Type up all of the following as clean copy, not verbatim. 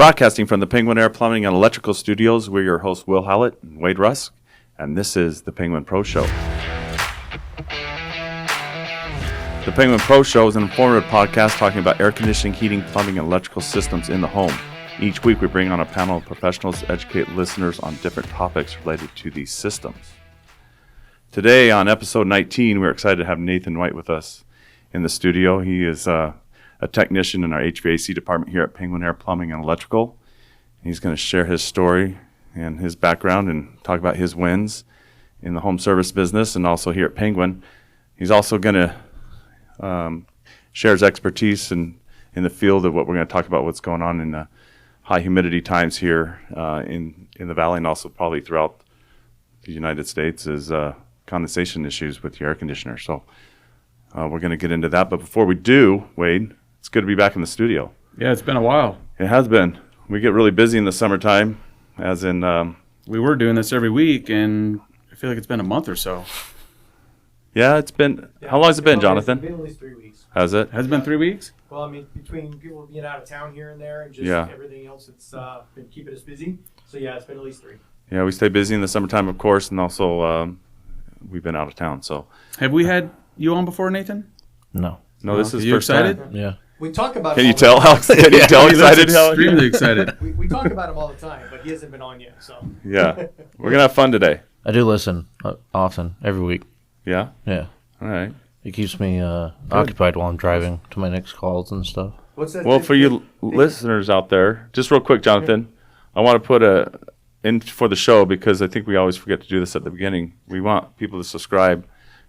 Broadcasting from the Penguin Air Plumbing and Electrical Studios, we're your hosts, Will Hallett and Wade Rusk, and this is the Penguin Pro Show. The Penguin Pro Show is an informative podcast talking about air conditioning, heating, plumbing, and electrical systems in the home. Each week we bring on a panel of professionals to educate listeners on different topics related to these systems. Today on episode 19, we're excited to have Nathan White with us in the studio. He is a technician in our HVAC department here at Penguin Air Plumbing and Electrical. He's going to share his story and his background and talk about his wins in the home service business and also here at Penguin. He's also going to share his expertise in the field of what we're going to talk about, what's going on in the high humidity times here in the valley and also probably throughout the United States is condensation issues with your air conditioner. So we're going to get into that. But before we do, Wade, it's good to be back in the studio. Yeah, it's been a while. It has been. We get really busy in the summertime, as in... we were doing this every week, and I feel like it's been a month or so. Yeah, it's been... How long has it been, Jonathan? It's been at least 3 weeks. Has it? Has it been 3 weeks? Well, I mean, between people being out of town here and there and just everything else, it's been keeping us busy. So, yeah, it's been at least 3. Yeah, we stay busy in the summertime, of course, and also we've been out of town, so... Have we had you on before, Nathan? No, this is you first excited? time. Yeah. We talk about Can him you all tell the how time. excited? Can you tell He looks excited? extremely excited. We talk about him all the time, but he hasn't been on yet. So Yeah, we're gonna have fun today. I do listen often, every week. Yeah. Yeah. All right. It keeps me occupied while I'm driving to my next calls and stuff. what's that? Well, for you listeners out there, just real quick, Jonathan, I want to put in for the show because I think we always forget to do this at the beginning. We want people to subscribe,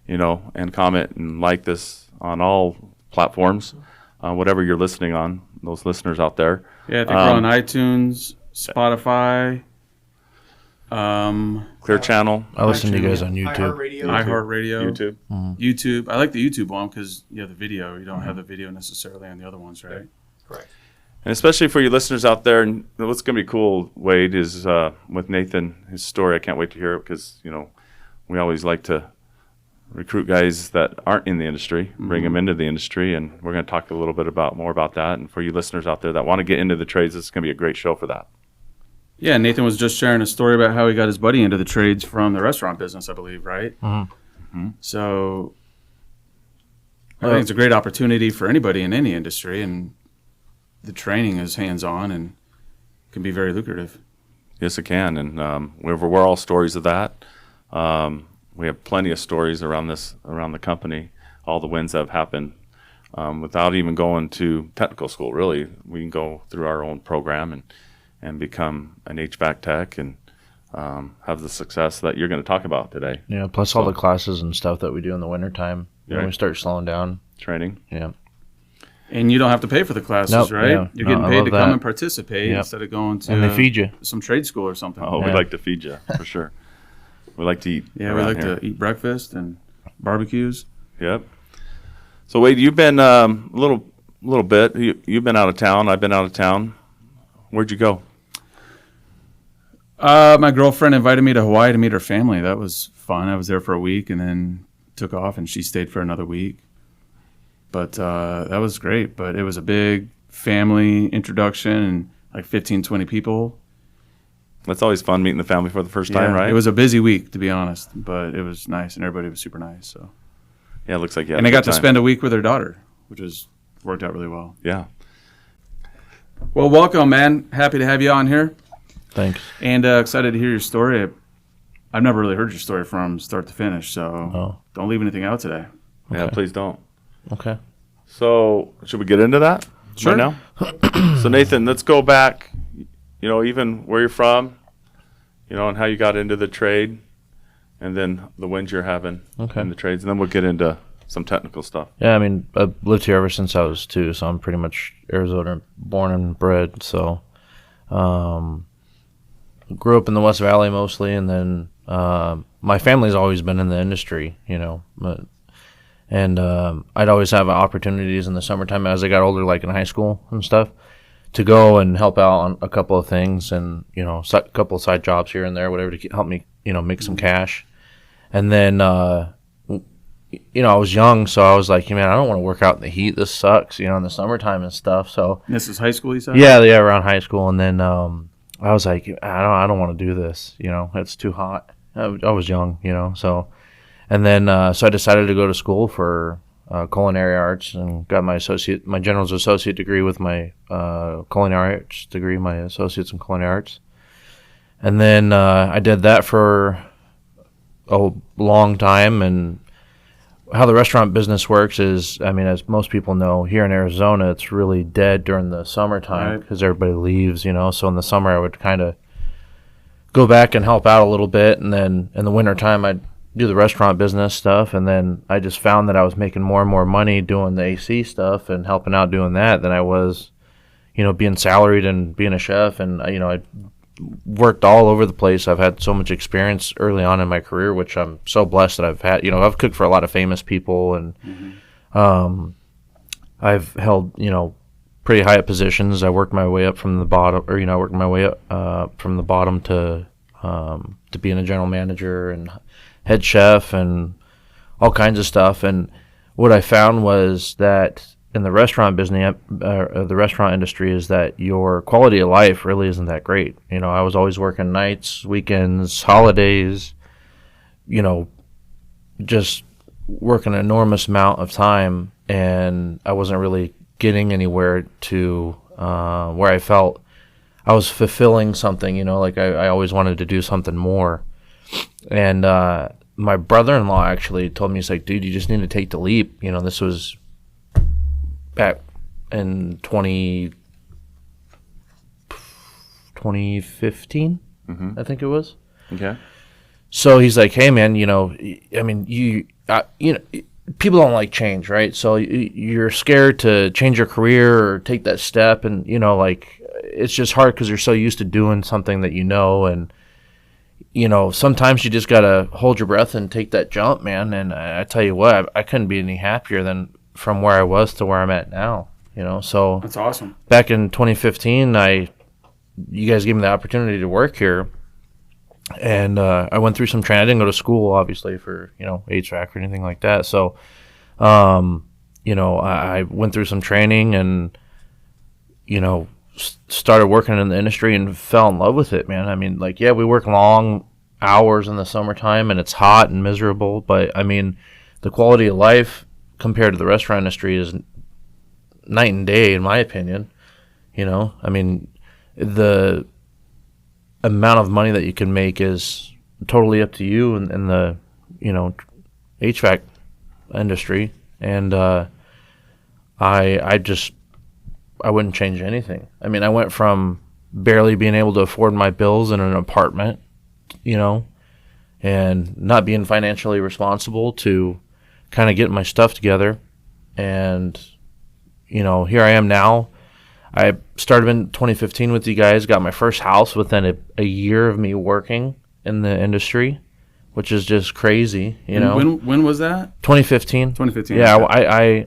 and comment and like this on all platforms, whatever you're listening on. Those listeners out there. Yeah, I think we're on iTunes, Spotify, Clear Channel, I listen to you guys on YouTube. iHeartRadio, YouTube. YouTube. I like the YouTube one because you have the video. You don't have the video necessarily on the other ones, right? Correct. And especially for you listeners out there, and what's going to be cool, Wade, is with Nathan, his story. I can't wait to hear it because, we always like to recruit guys that aren't in the industry, bring them into the industry, and we're going to talk a little bit more about that. And for you listeners out there that want to get into the trades, this is going to be a great show for that. Yeah, Nathan was just sharing a story about how he got his buddy into the trades from the restaurant business, I believe, right? Mm-hmm. So I think it's a great opportunity for anybody in any industry, and the training is hands-on and can be very lucrative. Yes, it can, and we're all stories of that. We have plenty of stories around the company, all the wins that have happened without even going to technical school, really. We can go through our own program and become an HVAC tech and have the success that you're going to talk about today. Yeah, plus all the classes and stuff that we do in the wintertime when we start slowing down. Training. Yeah. And you don't have to pay for the classes, Nope, right? yeah. You're No, getting I paid love to that. come and participate instead of going to And they feed you. some trade school or something. Oh, we like to feed you, for sure. We like to eat. Yeah, we like to eat breakfast and barbecues. Yep. So, Wade, you've been a little bit. You've been out of town. I've been out of town. Where'd you go? My girlfriend invited me to Hawaii to meet her family. That was fun. I was there for a week and then took off, and she stayed for another week. But that was great. But it was a big family introduction and like 15, 20 people. That's always fun meeting the family for the first time, right? It was a busy week, to be honest, but it was nice, and everybody was super nice. So yeah, it looks like you had and a I good got to time. spend a week with her daughter, which worked out really well. Yeah. Well, welcome, man. Happy to have you on here. Thanks. And excited to hear your story. I've never really heard your story from start to finish, so don't leave anything out today. Yeah, Okay. please don't. Okay. So, should we get into that Sure. right now? So, Nathan, let's go back, even where you're from, and how you got into the trade, and then the wins you're having in the trades, and then we'll get into some technical stuff. Yeah, I mean, I've lived here ever since I was 2, so I'm pretty much Arizona born and bred. So, grew up in the West Valley mostly, and then my family's always been in the industry, and I'd always have opportunities in the summertime as I got older, like in high school and stuff, to go and help out on a couple of things and, a couple of side jobs here and there, whatever, to help me, make some cash. And then I was young, so I was like, man, I don't want to work out in the heat. This sucks, in the summertime and stuff. So This is high school, you said? yeah, around high school, and then I was like, I don't want to do this. It's too hot. I was young, so. And then, so I decided to go to school for culinary arts and got my general's associate degree with my culinary arts degree, my associate's in culinary arts. And then I did that for a long time. And how the restaurant business works is, as most people know, here in Arizona, it's really dead during the summertime because everybody leaves, So in the summer, I would kind of go back and help out a little bit. And then in the wintertime, I'd do the restaurant business stuff, and then I just found that I was making more and more money doing the AC stuff and helping out doing that than I was, being salaried and being a chef. And I worked all over the place. I've had so much experience early on in my career, which I'm so blessed that I've had. I've cooked for a lot of famous people, and I've held pretty high up positions. I worked my way up from the bottom, or I worked my way up from the bottom to being a general manager and head chef and all kinds of stuff. And what I found was that in the restaurant business, the restaurant industry, is that your quality of life really isn't that great. I was always working nights, weekends, holidays, just working an enormous amount of time, and I wasn't really getting anywhere to where I felt I was fulfilling something, like I always wanted to do something more. And my brother-in-law actually told me, he's like, dude, you just need to take the leap. This was back in 2015, I think it was. Okay. So he's like, hey, man, people don't like change, right? So you're scared to change your career or take that step. And, it's just hard because you're so used to doing something that and sometimes you just got to hold your breath and take that jump, man. And I tell you what, I couldn't be any happier than from where I was to where I'm at now, So That's awesome. Back in 2015, you guys gave me the opportunity to work here. And I went through some training. I didn't go to school, obviously, for, HVAC or anything like that. So, I went through some training and, started working in the industry and fell in love with it, man. We work long hours in the summertime and it's hot and miserable, but the quality of life compared to the restaurant industry is night and day, in my opinion. The amount of money that you can make is totally up to you in the, HVAC industry. And I wouldn't change anything. I went from barely being able to afford my bills in an apartment, and not being financially responsible to kind of getting my stuff together. And, here I am now. I started in 2015 with you guys, got my first house within a year of me working in the industry, which is just crazy, When was that? 2015. 2015. Yeah, I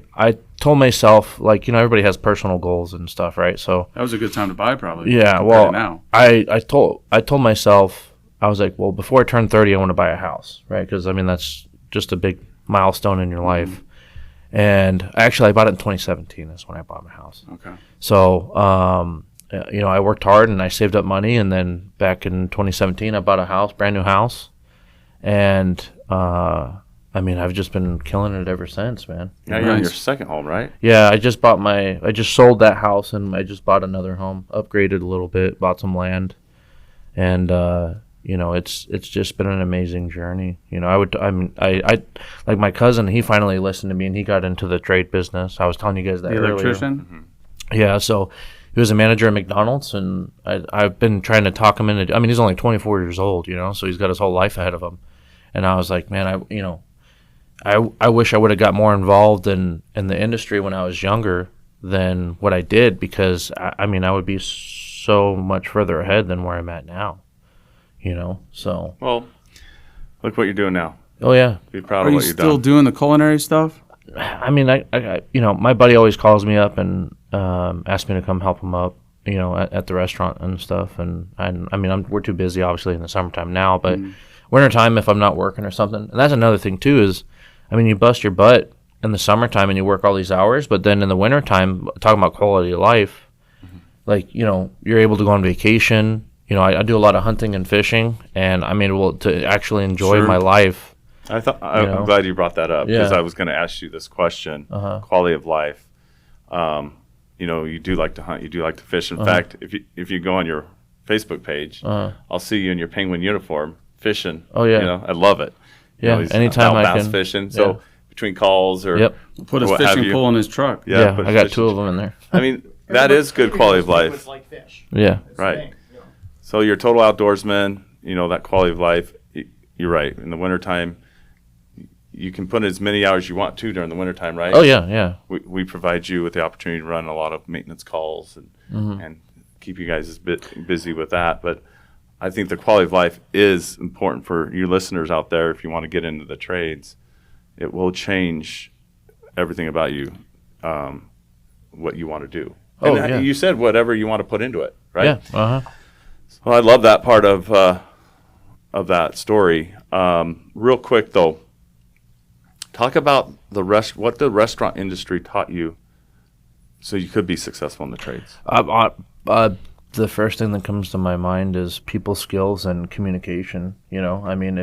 told myself, everybody has personal goals and stuff, right? So that was a good time to buy, probably. Yeah, well, now. I told myself, I was like, well, before I turn 30, I want to buy a house, right? Because that's just a big milestone in your life. And actually, I bought it in 2017. That's when I bought my house. Okay. So, I worked hard and I saved up money, and then back in 2017, I bought a house, brand new house, and I've just been killing it ever since, man. Yeah, you're on your second home, right? Yeah, I just sold that house and I just bought another home, upgraded a little bit, bought some land, and it's just been an amazing journey. I like my cousin, he finally listened to me and he got into the trade business. I was telling you guys that earlier. Electrician? Mm-hmm. Yeah, so he was a manager at McDonald's, and I've been trying to talk him into. He's only 24 years old, so he's got his whole life ahead of him. And I was like, man, I wish I would have got more involved in the industry when I was younger than what I did, because I would be so much further ahead than where I'm at now. So. Well, look what you're doing now. Oh yeah. Be proud Are of you what you've still done. doing the culinary stuff? I my buddy always calls me up and asks me to come help him up, at the restaurant and stuff. And we're too busy, obviously, in the summertime now, but wintertime, if I'm not working or something. And that's another thing too is, I mean, you bust your butt in the summertime and you work all these hours, but then in the wintertime, talking about quality of life, like, you know, you're able to go on vacation. You know, I do a lot of hunting and fishing, and I'm able to actually enjoy Sure. my life. I'm glad you brought that up, because Yeah. I was going to ask you this question, Uh-huh. quality of life. You know, you do like to hunt, you do like to fish. In fact, if you go on your Facebook page, I'll see you in your penguin uniform fishing. Oh, yeah. You know, I love it. You Yeah, know, he's anytime out I bass can. fishing. So Yeah. between calls or Yep. Put his what have fishing you. pole in his truck. Yeah, put I got fishing- 2 of them in there. I mean, that is good quality of life. It's like fish. Yeah. That's the Right. thing, you know. So you're a total outdoorsman, you know, that quality of life. You're right. In the wintertime, you can put in as many hours you want to during the wintertime, right? Oh, yeah, yeah. We provide you with the opportunity to run a lot of maintenance calls and keep you guys a bit busy with that. But I think the quality of life is important for you listeners out there. If you want to get into the trades, it will change everything about you, what you want to do. Oh, and yeah. you said whatever you want to put into it, right? Yeah. Uh-huh. Well, I love that part of that story. Real quick though, talk about what the restaurant industry taught you, so you could be successful in the trades. The first thing that comes to my mind is people skills and communication. You know, I mean,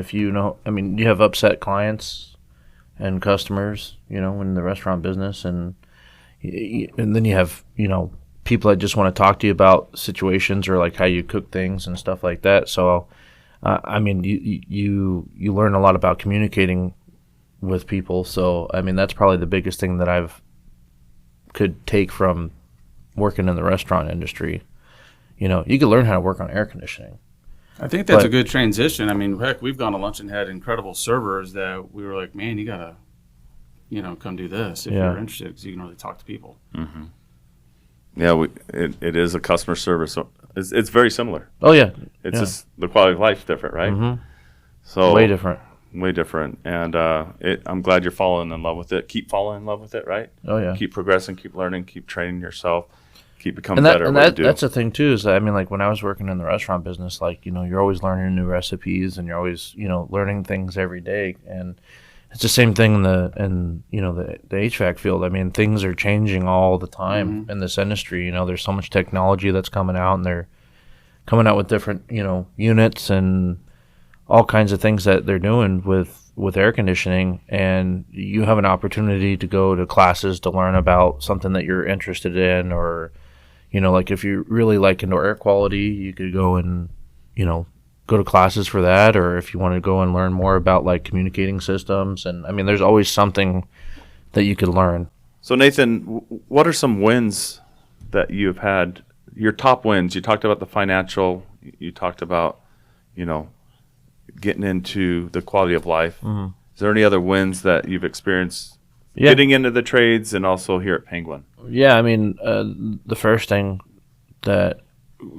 you have upset clients and customers, you know, in the restaurant business, and then you have, you know, people that just want to talk to you about situations or like how you cook things and stuff like that. So, I mean, you learn a lot about communicating with people. So, I mean, that's probably the biggest thing that I've could take from working in the restaurant industry. You know, you could learn how to work on air conditioning. I think that's But- a good transition. I mean, heck, we've gone to lunch and had incredible servers that we were like, man, you gotta, you know, come do this if Yeah. you're interested, because you can really talk to people. Yeah, it is a customer service. So it's very similar. Oh yeah, It's yeah. just the quality of life's different, right? Mhm. So Way different. way different. And I'm glad you're falling in love with it. Keep falling in love with it, right? Oh yeah. Keep progressing, keep learning, keep training yourself, keep becoming And better at what you do. that's the thing too, is I mean, like when I was working in the restaurant business, like, you know, you're always learning new recipes and you're always, you know, learning things every day. And it's the same thing in the HVAC field. I mean, things are changing all the time in this industry. You know, there's so much technology that's coming out, and they're coming out with different, you know, units and all kinds of things that they're doing with air conditioning. And you have an opportunity to go to classes to learn about something that you're interested in, or, you know, like if you're really like indoor air quality, you could go and, you know, go to classes for that. Or if you want to go and learn more about like communicating systems. And I mean, there's always something that you could learn. So Nathan, what are some wins that you've had? Your top wins. You talked about the financial. You talked about, you know, getting into the quality of life. Is there any other wins that you've experienced getting into the trades and also here at Penguin? Yeah, I mean, the first thing that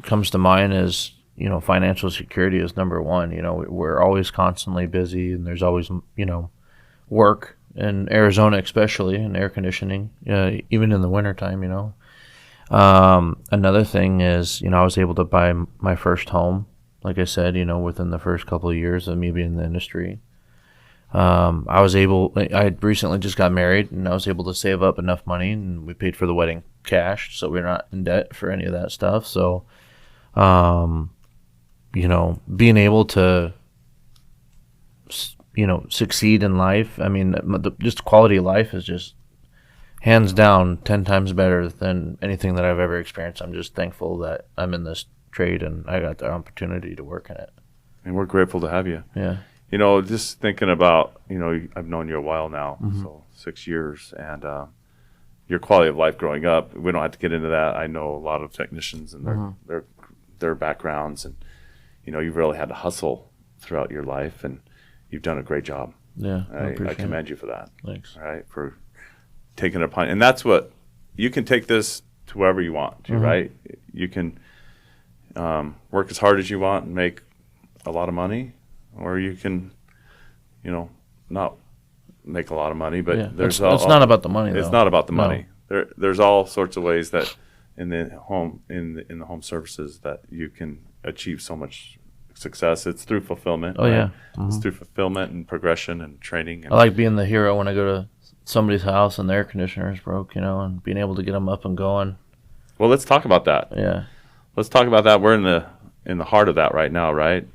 comes to mind is, you know, financial security is number one. You know, we're always constantly busy, and there's always, you know, work in Arizona, especially in air conditioning, even in the wintertime, you know. Another thing is, you know, I was able to buy my first home, like I said, you know, within the first couple of years of me being in the industry. I had recently just got married, and I was able to save up enough money, and we paid for the wedding cash, so we're not in debt for any of that stuff. So, you know, being able to, you know, succeed in life, I mean, just quality of life is just hands down 10 times better than anything that I've ever experienced. I'm just thankful that I'm in this trade and I got the opportunity to work in it. And we're grateful to have you. Yeah. You know, just thinking about, you know, I've known you a while now, so 6 years, and your quality of life growing up. We don't have to get into that. I know a lot of technicians and their backgrounds, and you know, you've really had to hustle throughout your life, and you've done a great job. Yeah. I commend you for that. Thanks. All right, for taking it upon, and that's what you can take this to wherever you want to, right? You can work as hard as you want and make a lot of money, or you can, you know, not make a lot of money. But Yeah. there's it's not about the money, though. it's not about the No. money. There's all sorts of ways that in the home services that you can achieve so much success. It's through fulfillment. Oh, right? yeah. It's through fulfillment and progression and training. And I like being the hero when I go to somebody's house and the air conditioner is broke, and being able to get them up and going. well, let's talk about that. Yeah. Let's talk about that. We're in the heart of that right now, right?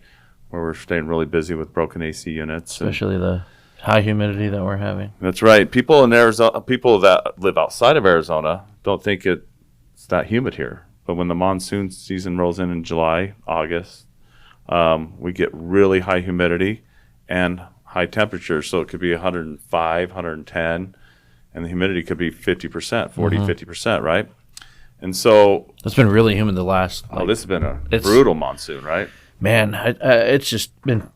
Where we're staying really busy with broken AC units. Especially the high humidity that we're having. That's right. People in Arizona, people that live outside of Arizona, don't think it's that humid here. But when the monsoon season rolls in July, August, we get really high humidity and high temperatures. So it could be 105, 110, and the humidity could be 50%, 40, 50%, right? And so It's been really humid the last. this has been a brutal monsoon, right? Man, it's just been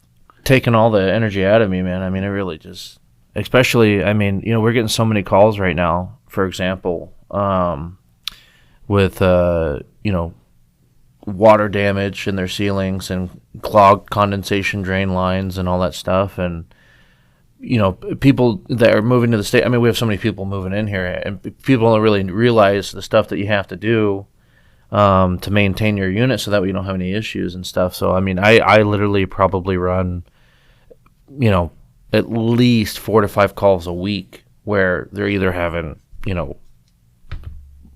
taking all the energy out of me, man. I mean, it really just, especially, I mean, we're getting so many calls right now, for example, with, water damage in their ceilings and clogged condensation drain lines and all that stuff. And, people that are moving to the state, I mean, we have so many people moving in here, and people don't really realize the stuff that you have to do to maintain your unit so that way you don't have any issues and stuff. So, I mean, I literally probably run, at least 4 to 5 calls a week where they're either having,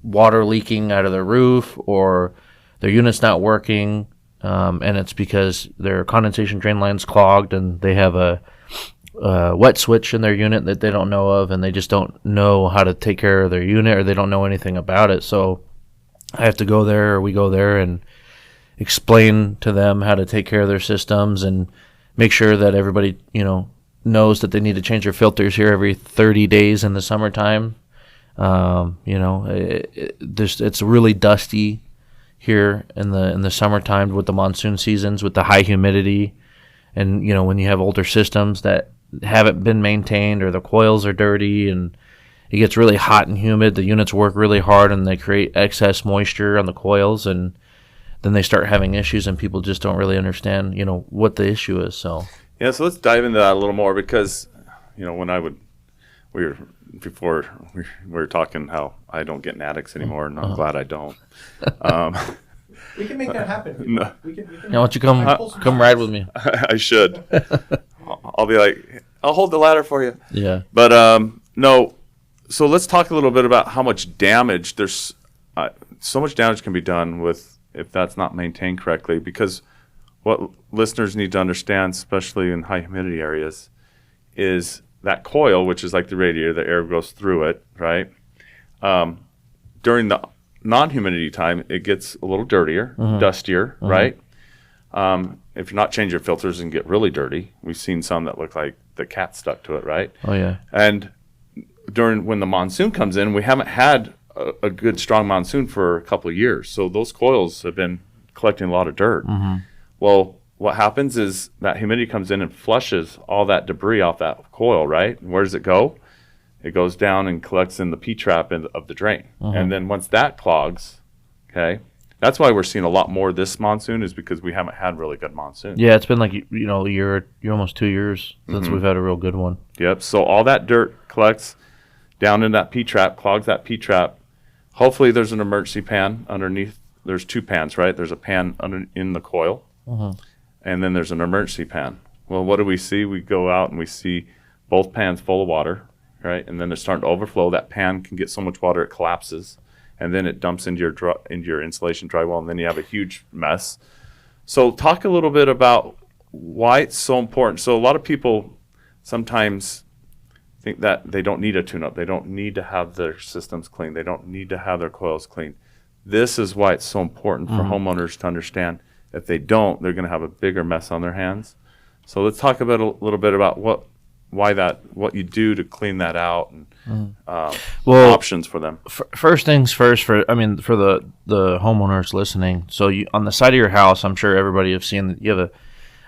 water leaking out of their roof or their unit's not working, and it's because their condensation drain line's clogged and they have a wet switch in their unit that they don't know of, and they just don't know how to take care of their unit, or they don't know anything about it. So I have to go there, or we go there and explain to them how to take care of their systems and make sure that everybody, knows that they need to change their filters here every 30 days in the summertime. It's really dusty here in the summertime with the monsoon seasons, with the high humidity, and when you have older systems that haven't been maintained, or the coils are dirty and it gets really hot and humid, the units work really hard and they create excess moisture on the coils, and then they start having issues, and people just don't really understand what the issue is. So So let's dive into that a little more, because when we were talking how I don't get in attics anymore, and I'm glad I don't. We can make that happen. No. We can why don't you come ride with me? I should. I'll be like, I'll hold the ladder for you. Yeah. But no. So let's talk a little bit about how much damage there's. So much damage can be done if that's not maintained correctly. Because what listeners need to understand, especially in high humidity areas, is that coil, which is like the radiator, the air goes through it, right? During the non-humidity time, it gets a little dirtier, dustier, right? If you're not changing your filters and get really dirty, we've seen some that look like the cat stuck to it, right? Oh, yeah. And when the monsoon comes in, we haven't had a good, strong monsoon for a couple of years. So those coils have been collecting a lot of dirt. Well, what happens is that humidity comes in and flushes all that debris off that coil, right? And where does it go? It goes down and collects in the P-trap of the drain. And then once that clogs, okay, that's why we're seeing a lot more this monsoon, is because we haven't had really good monsoon. Yeah, it's been like, a year, almost 2 years since we've had a real good one. Yep. So all that dirt collects down in that P-trap, clogs that P-trap. Hopefully there's an emergency pan underneath. There's 2 pans, right? There's a pan in the coil, and then there's an emergency pan. Well, what do we see? We go out and we see both pans full of water, right? And then they're starting to overflow. That pan can get so much water it collapses, and then it dumps into your insulation drywall, and then you have a huge mess. So talk a little bit about why it's so important. So a lot of people sometimes think that they don't need a tune-up. They don't need to have their systems clean. They don't need to have their coils clean. This is why it's so important for homeowners to understand. If they don't, they're going to have a bigger mess on their hands. So let's talk about a little bit about what you do to clean that out, and options for them. First things first, for the homeowners listening. So on the side of your house, I'm sure everybody have seen that you have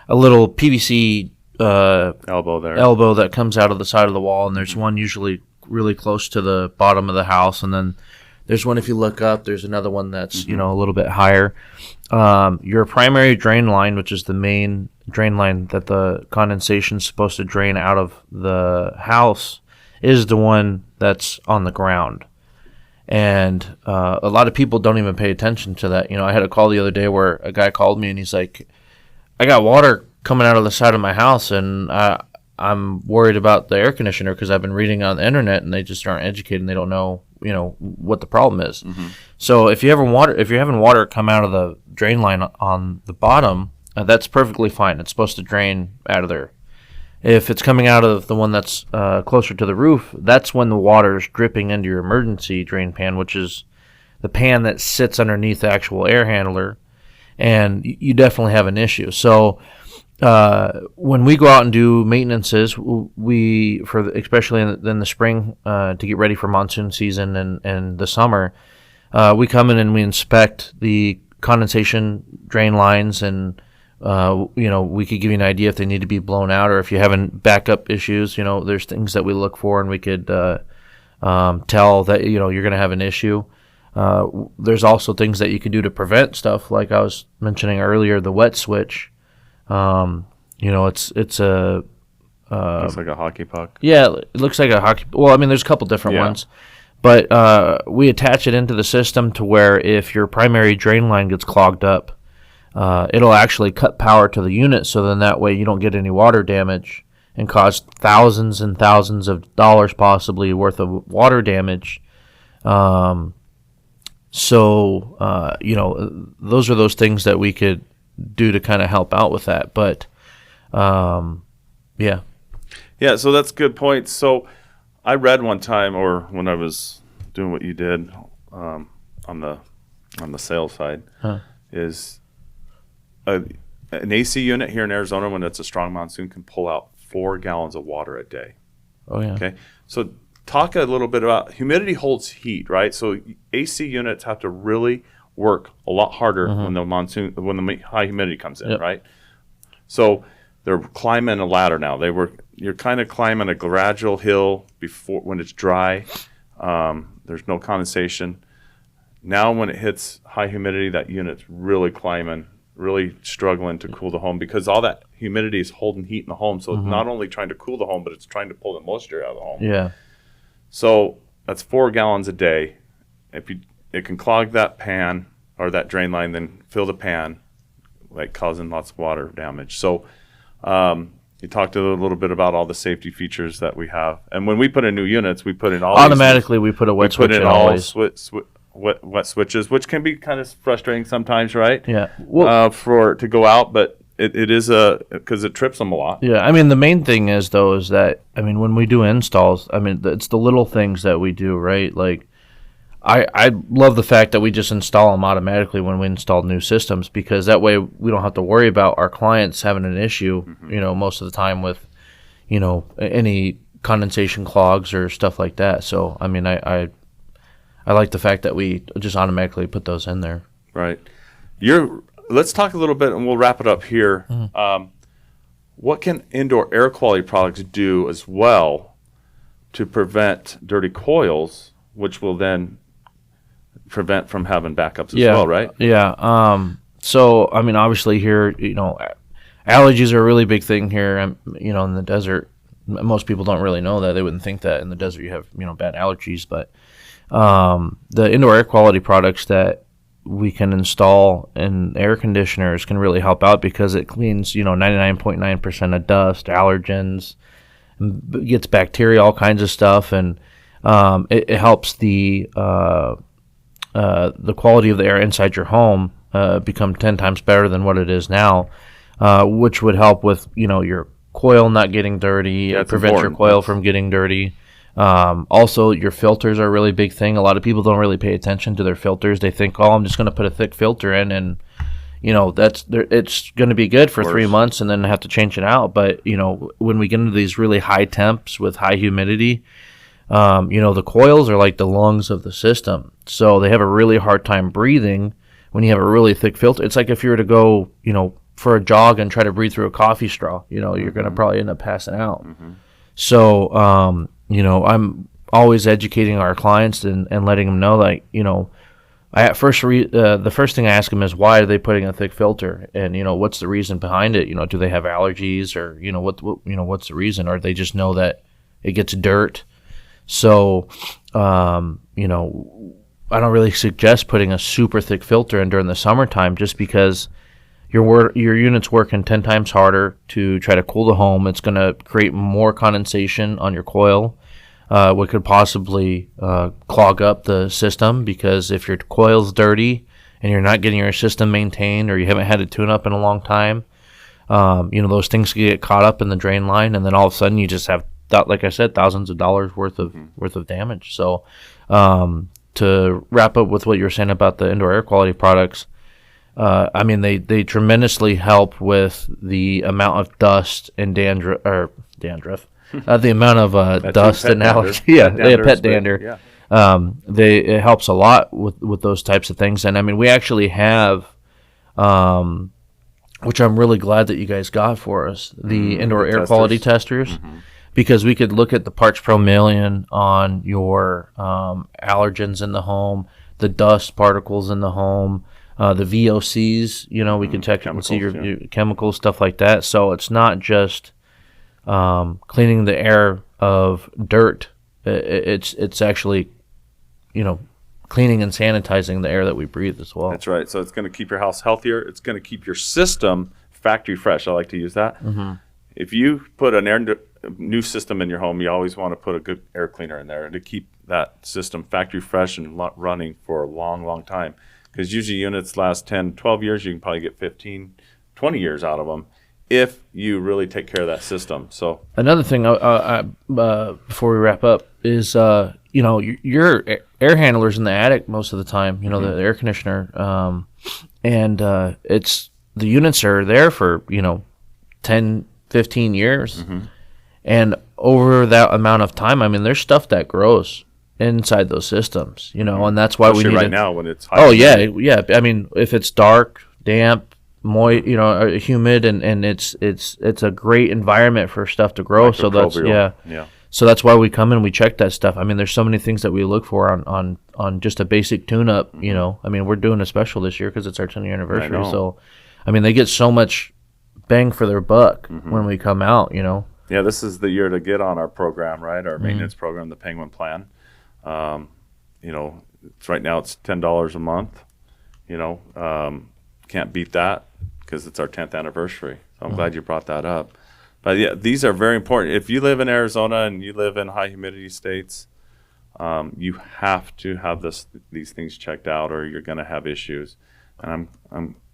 a little PVC elbow that comes out of the side of the wall, and there's one usually really close to the bottom of the house, and then there's one, if you look up, there's another one that's a little bit higher. Your primary drain line, which is the main drain line that the condensation is supposed to drain out of the house, is the one that's on the ground. And a lot of people don't even pay attention to that. I had a call the other day where a guy called me and he's like, I got water coming out of the side of my house, and I'm worried about the air conditioner because I've been reading on the internet, and they just aren't educated, and they don't know, what the problem is. Mm-hmm. So if you're having water come out of the drain line on the bottom, that's perfectly fine. It's supposed to drain out of there. If it's coming out of the one that's closer to the roof, that's when the water is dripping into your emergency drain pan, which is the pan that sits underneath the actual air handler, and you definitely have an issue. So when we go out and do maintenances, especially in the spring to get ready for monsoon season and the summer, we come in and we inspect the condensation drain lines, and we could give you an idea if they need to be blown out or if you're having backup issues. There's things that we look for, and we could tell that you're going to have an issue. There's also things that you can do to prevent stuff, like I was mentioning earlier, the wet switch. It's a looks like a hockey puck. Yeah, it looks like a hockey. Well, I mean, there's a couple different ones, but we attach it into the system to where if your primary drain line gets clogged up, it'll actually cut power to the unit, so then that way you don't get any water damage and cause thousands and thousands of dollars possibly worth of water damage. Those are those things that we could do to kind of help out with that. But, yeah. Yeah, so that's a good point. So I read one time, or when I was doing what you did on the sales side, is an AC unit here in Arizona, when it's a strong monsoon, can pull out 4 gallons of water a day. Oh, yeah. Okay. So talk a little bit about humidity holds heat, right? So AC units have to really work a lot harder when the high humidity comes in, right? So they're climbing a ladder now. You're kind of climbing a gradual hill before when it's dry. There's no condensation. Now when it hits high humidity, that unit's really climbing, really struggling to cool the home, because all that humidity is holding heat in the home. So it's not only trying to cool the home, but it's trying to pull the moisture out of the home. Yeah. So that's 4 gallons a day. It can clog that pan or that drain line, then fill the pan, like causing lots of water damage. So you talked a little bit about all the safety features that we have. And when we put in new units, we put in all automatically we put a wet switch in always. Wet switches, which can be kind of frustrating sometimes, right? Yeah. Well, to go out, but it is because it trips them a lot. Yeah. I mean, the main thing is that, when we do installs, it's the little things that we do, right? Like, I love the fact that we just install them automatically when we install new systems, because that way we don't have to worry about our clients having an issue, most of the time with, any condensation clogs or stuff like that. So, I like the fact that we just automatically put those in there. Right. Let's talk a little bit, and we'll wrap it up here. What can indoor air quality products do as well to prevent dirty coils, which will then prevent from having backups as well, right? Yeah. So, obviously here, allergies are a really big thing here. In the desert, most people don't really know that. They wouldn't think that in the desert you have, bad allergies, but the indoor air quality products that we can install in air conditioners can really help out, because it cleans 99.9% of dust, allergens, gets bacteria, all kinds of stuff, and it helps the quality of the air inside your home become 10 times better than what it is now, which would help with your coil not getting dirty, prevent your coil from getting dirty. Also, your filters are a really big thing. A lot of people don't really pay attention to their filters. They think, I'm just going to put a thick filter in, and it's going to be good for 3 months, and then have to change it out. But when we get into these really high temps with high humidity, the coils are like the lungs of the system, so they have a really hard time breathing when you have a really thick filter. It's like if you were to go, for a jog and try to breathe through a coffee straw, you're going to probably end up passing out. So, I'm always educating our clients and letting them know, like, the first thing I ask them is, why are they putting a thick filter, and what's the reason behind it? Do they have allergies, or what's the reason, or they just know that it gets dirt? So, I don't really suggest putting a super thick filter in during the summertime, just because your unit's working 10 times harder to try to cool the home. It's going to create more condensation on your coil, what could possibly clog up the system, because if your coil's dirty and you're not getting your system maintained, or you haven't had a tune-up in a long time, those things can get caught up in the drain line, and then all of a sudden you just have, like I said, thousands of dollars worth of damage. So to wrap up with what you were saying about the indoor air quality products, they tremendously help with the amount of dust and dandruff, the amount of dust and allergy. Yeah, they have pet dander. Yeah. It helps a lot with those types of things. And I mean, we actually have, which I'm really glad that you guys got for us, the indoor air quality testers, because we could look at the parts per million on your allergens in the home, the dust particles in the home, the VOCs. We can check and see your chemicals, stuff like that. So it's not just cleaning the air of dirt. It's actually, cleaning and sanitizing the air that we breathe as well. That's right. So it's going to keep your house healthier. It's going to keep your system factory fresh. I like to use that. If you put a new system in your home, you always want to put a good air cleaner in there to keep that system factory fresh and running for a long, long time. Because usually units last 10, 12 years. You can probably get 15, 20 years out of them if you really take care of that system. So another thing before we wrap up is your air handler's in the attic most of the time, the air conditioner, and it's the units are there for 10, 15 years, and over that amount of time, there's stuff that grows inside those systems, and that's why especially we need right now when it's high. Oh yeah. If it's dark, damp, moist, humid, and it's a great environment for stuff to grow. So that's So that's why we come in, we check that stuff. There's so many things that we look for on just a basic tune-up. We're doing a special this year because it's our 10-year anniversary. So, they get so much bang for their buck when we come out. Yeah, this is the year to get on our program, right? Our maintenance program, the Penguin Plan. Right now it's $10 a month. Can't beat that because it's our 10th anniversary. So I'm glad you brought that up. But yeah, these are very important. If you live in Arizona and you live in high humidity states, you have to have these things checked out, or you're going to have issues. And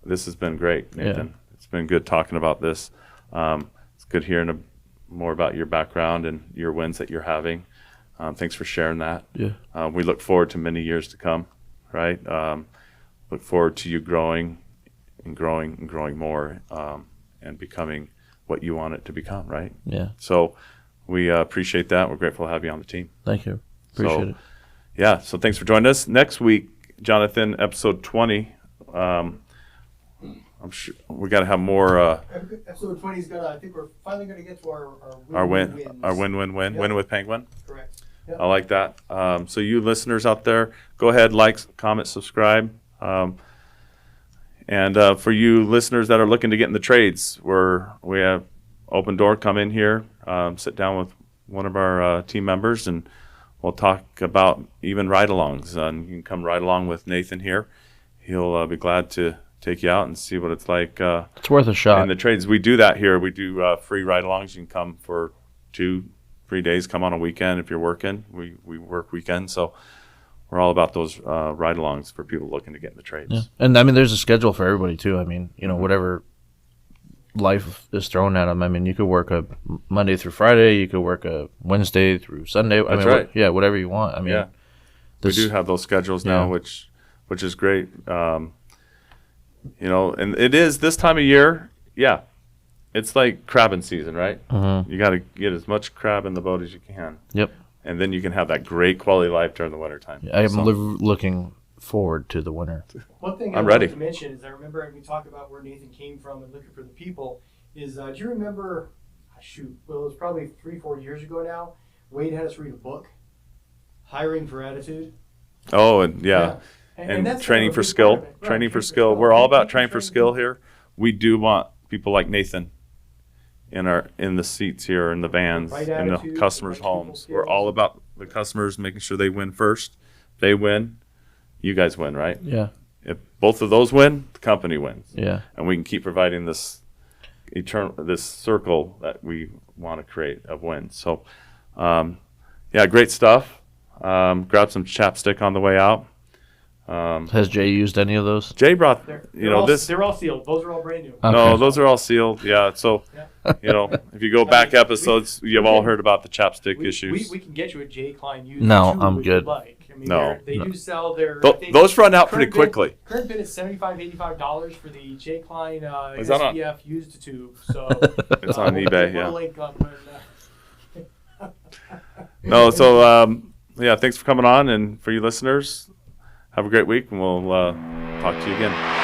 this has been great, Nathan. Yeah. It's been good talking about this. It's good hearing more about your background and your wins that you're having. Thanks for sharing that. Yeah. We look forward to many years to come, right? Look forward to you growing and growing and growing more, and becoming what you want it to become, right? Yeah. So we appreciate that. We're grateful to have you on the team. Thank you. Appreciate it. Yeah. So thanks for joining us. Next week, Jonathan, episode 20. I'm sure we got to have more. Episode 20 is gonna. I think we're finally gonna get to our win with Penguin. Correct. Yep. I like that. So you listeners out there, go ahead, like, comment, subscribe. And for you listeners that are looking to get in the trades, we have open door. Come in here, sit down with one of our team members, and we'll talk about even ride-alongs. You can come ride along with Nathan here. He'll be glad to take you out and see what it's like. It's worth a shot. In the trades, we do that here. We do free ride-alongs. You can come for 2-3 days. Come on a weekend if you're working. We work weekends, so we're all about those ride-alongs for people looking to get in the trades. Yeah. And there's a schedule for everybody too. Whatever life is thrown at them. You could work a Monday through Friday. You could work a Wednesday through Sunday. That's right. Whatever you want. We do have those schedules now, which is great. And it is this time of year. Yeah, it's like crabbing season, right? You got to get as much crab in the boat as you can. Yep. And then you can have that great quality life during the wintertime. I am looking forward to the winter. One thing I'm I ready wanted to mention is I remember we talked about where Nathan came from and looking for the people. Do you remember, it was probably 3-4 years ago now, Wade had us read a book, Hiring for Attitude. Oh, and yeah. And that's training for skill. Right, training for skill. We're all about training for skill here. We do want people like Nathan in the seats here, in the vans, in the customers' homes. We're all about the customers, making sure they win first. They win, you guys win, right? Yeah. if both of those win, the company wins. Yeah. And we can keep providing this this circle that we want to create of wins. So, yeah, great stuff. Grab some chapstick on the way out. Has Jay used any of those? Jay brought, They're all sealed. Those are all brand new. No, Okay. those are all sealed. Yeah. So, if you go back episodes, you've all heard about the chapstick issues. We can get you a J. Klein used. No, too, I'm if good. you'd like. I mean, No. they do sell their. Those run out pretty quickly. Current bid is $75-$85 for the J. Klein Is that on- SPF used tube. So It's on eBay. we'll Yeah. link up when, No. So, yeah. Thanks for coming on, and for you listeners, have a great week, and we'll talk to you again.